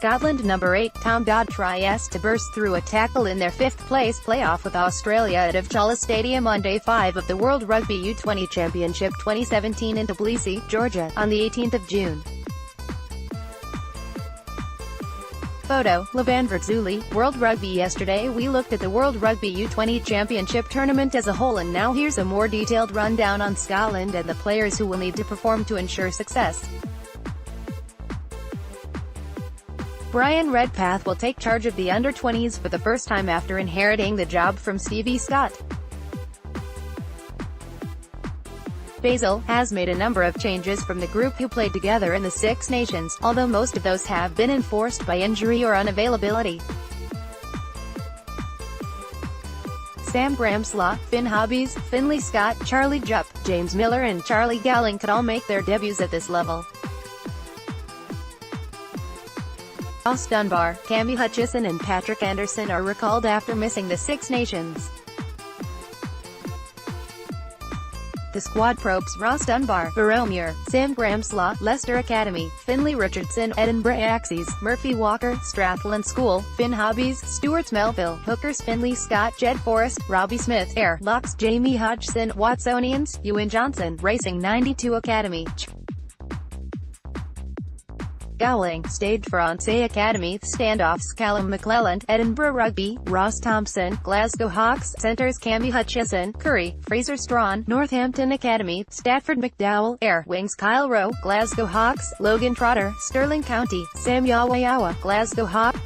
Scotland number 8 Tom Dodd triest to burst through a tackle in their fifth-place playoff with Australia at Avchala Stadium on Day 5 of the World Rugby U20 Championship 2017 in Tbilisi, Georgia, on the 18th of June. Photo, Levan Verdzeuli, World Rugby Yesterday. We looked at the World Rugby U20 Championship tournament as a whole, and now here's a more detailed rundown on Scotland and the players who will need to perform to ensure success. Bryan Redpath will take charge of the under-20s for the first time after inheriting the job from Stevie Scott. Basel has made a number of changes from the group who played together in the Six Nations, although most of those have been enforced by injury or unavailability. Sam Gramslaw, Finn Hobbies, Finlay Scott, Charlie Jupp, James Miller and Charlie Gowling could all make their debuts at this level. Ross Dunbar, Cammy Hutchison and Patrick Anderson are recalled after missing the Six Nations. The squad probes Ross Dunbar, Baromir, Sam Gramslaw, Leicester Academy, Finlay Richardson, Edinburgh Axes, Murphy Walker, Strathland School, Finn Hobbies, Stuarts Melville, Hookers Finlay Scott, Jed Forrest, Robbie Smith, Air Locks Jamie Hodgson, Watsonians, Ewan Johnson, Racing 92 Academy, Gowling, Stade Francais Academy, Standoffs Callum McClelland, Edinburgh Rugby, Ross Thompson, Glasgow Hawks, Centres Cammy Hutchison, Curry, Fraser Strawn, Northampton Academy, Stafford McDowell, Air Wings Kyle Rowe, Glasgow Hawks, Logan Trotter, Stirling County, Sam Yawayawa, Glasgow Hawks.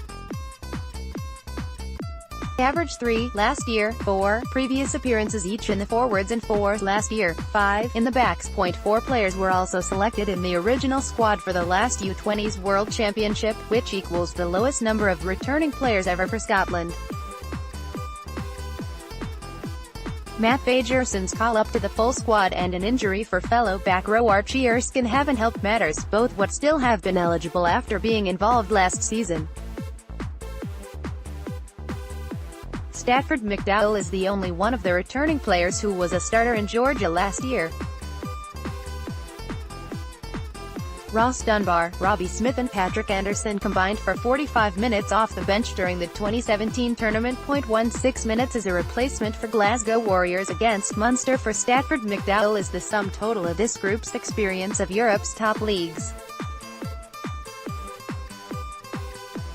Average 3 last year, 4 previous appearances each in the forwards and 4 last year, 5 in the backs. 4 players were also selected in the original squad for the last U20's World Championship, which equals the lowest number of returning players ever for Scotland. Matt Fagerson's call-up to the full squad and an injury for fellow back row Archie Erskine haven't helped matters, both would still have been eligible after being involved last season. Stafford McDowell is the only one of the returning players who was a starter in Georgia last year. Ross Dunbar, Robbie Smith and Patrick Anderson combined for 45 minutes off the bench during the 2017 tournament. 16 minutes as a replacement for Glasgow Warriors against Munster. For Stafford McDowell is the sum total of this group's experience of Europe's top leagues.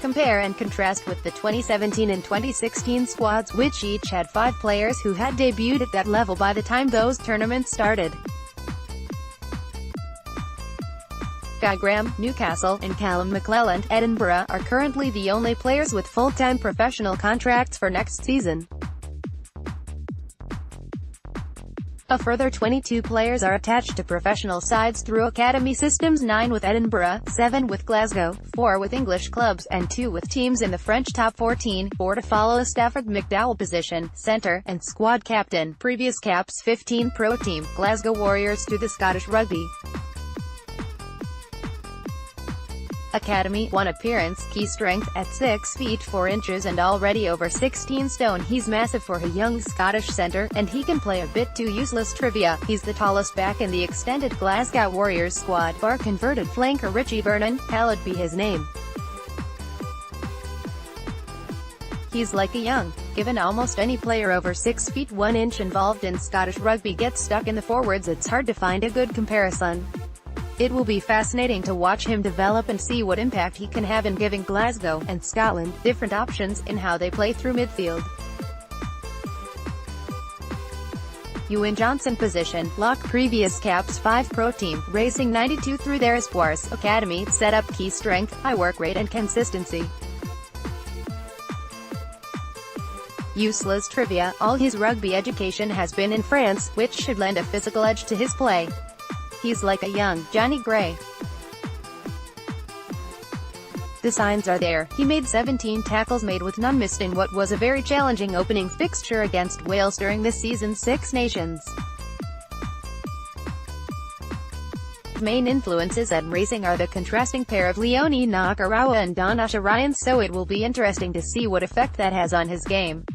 Compare and contrast with the 2017 and 2016 squads, which each had 5 players who had debuted at that level by the time those tournaments started. Guy Graham, Newcastle, and Callum McClelland, Edinburgh, are currently the only players with full-time professional contracts for next season. A further 22 players are attached to professional sides through academy systems, 9 with Edinburgh, 7 with Glasgow, 4 with English clubs, and 2 with teams in the French top 14, 4 to follow a Stafford McDowell position, centre, and squad captain. Previous caps 15 pro team, Glasgow Warriors to the Scottish Rugby Academy, 1 appearance, key strength, at 6 feet 4 inches and already over 16 stone. He's massive for a young Scottish centre, and he can play a bit too useless. Trivia, he's the tallest back in the extended Glasgow Warriors squad. Bar converted flanker Richie Vernon, hallowed be his name. He's like a young, given almost any player over 6 feet 1 inch involved in Scottish rugby gets stuck in the forwards. It's hard to find a good comparison. It will be fascinating to watch him develop and see what impact he can have in giving Glasgow, and Scotland, different options in how they play through midfield. Ewan Johnson position, lock, previous caps 5 pro team, Racing 92 through their Espoirs Academy, setup, key strength, high work rate and consistency. Useless trivia, all his rugby education has been in France, which should lend a physical edge to his play. He's like a young Johnny Gray. The signs are there. He made 17 tackles, made with none missed in what was a very challenging opening fixture against Wales during this season's Six Nations. Main influences at Racing are the contrasting pair of Leone Nakarawa and Don Ryan, so it will be interesting to see what effect that has on his game.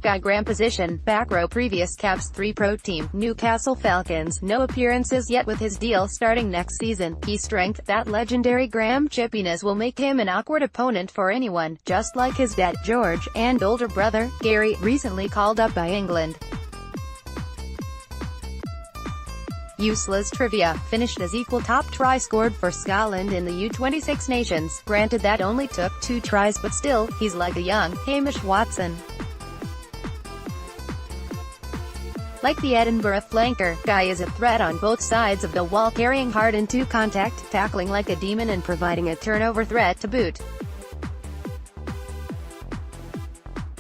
Guy Graham position, back row previous caps 3 pro team, Newcastle Falcons, no appearances yet with his deal starting next season. Key strength, that legendary Graham chippiness will make him an awkward opponent for anyone, just like his dad, George, and older brother, Gary, recently called up by England. Useless trivia, finished as equal top try scored for Scotland in the U26 Nations. Granted that only took 2 tries, but still, he's like a young Hamish Watson. Like the Edinburgh flanker, Guy is a threat on both sides of the wall, carrying hard into contact, tackling like a demon and providing a turnover threat to boot.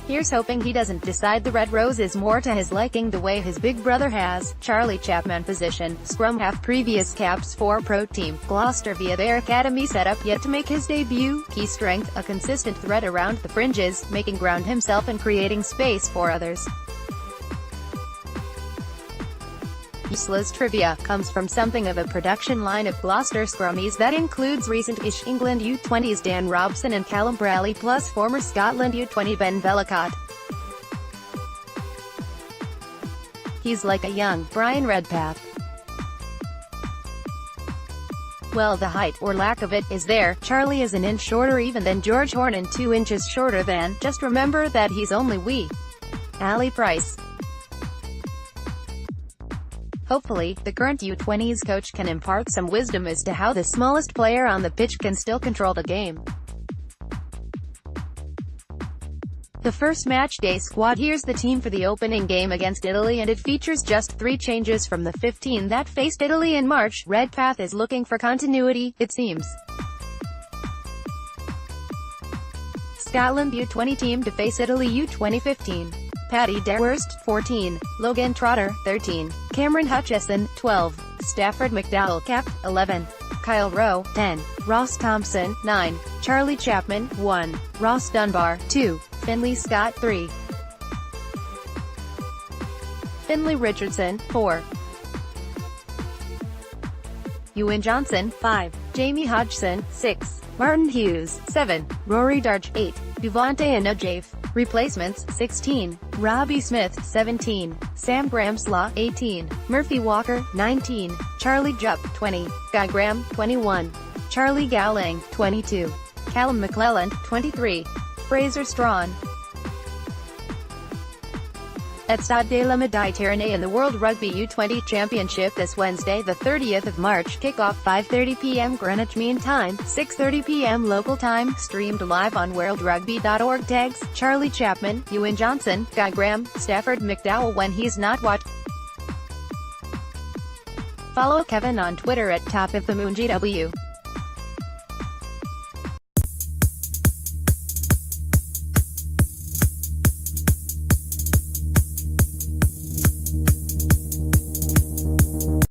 Here's hoping he doesn't decide the Red Rose is more to his liking the way his big brother has. Charlie Chapman position, scrum half previous caps 4 pro team, Gloucester via their academy setup, yet to make his debut. Key strength, a consistent threat around the fringes, making ground himself and creating space for others. Useless trivia, comes from something of a production line of Gloucester scrummies that includes recent-ish England U20s Dan Robson and Callum Bradley plus former Scotland U20 Ben Vellacott. He's like a young Bryan Redpath. Well, the height, or lack of it, is there. Charlie is an inch shorter even than George Horne and 2 inches shorter than, just remember that he's only wee. Ali Price. Hopefully, the current U20s coach can impart some wisdom as to how the smallest player on the pitch can still control the game. The first matchday squad, here's the team for the opening game against Italy, and it features just 3 changes from the 15 that faced Italy in March. Redpath is looking for continuity, it seems. Scotland U20 team to face Italy U20 15. Paddy Deworst, 14, Logan Trotter, 13, Cameron Hutchison, 12, Stafford McDowell, capped, 11, Kyle Rowe, 10, Ross Thompson, 9, Charlie Chapman, 1, Ross Dunbar, 2, Finlay Scott, 3, Finlay Richardson, 4, Ewan Johnson, 5, Jamie Hodgson, 6, Martin Hughes, 7, Rory Darge, 8, Duvante Anujafe. Replacements, 16, Robbie Smith, 17, Sam Gramslaw, 18, Murphy Walker, 19, Charlie Jupp, 20, Guy Graham, 21, Charlie Gowling, 22, Callum McClelland, 23, Fraser Strawn. At Stade de la Méditerranée in the World Rugby U20 Championship this Wednesday, the 30th of March, kickoff 5:30 p.m. Greenwich Mean Time, 6:30 p.m. local time, streamed live on worldrugby.org. Tags, Charlie Chapman, Ewan Johnson, Guy Graham, Stafford McDowell when he's not watching. Follow Kevin on Twitter at @TopOfTheMoonGW.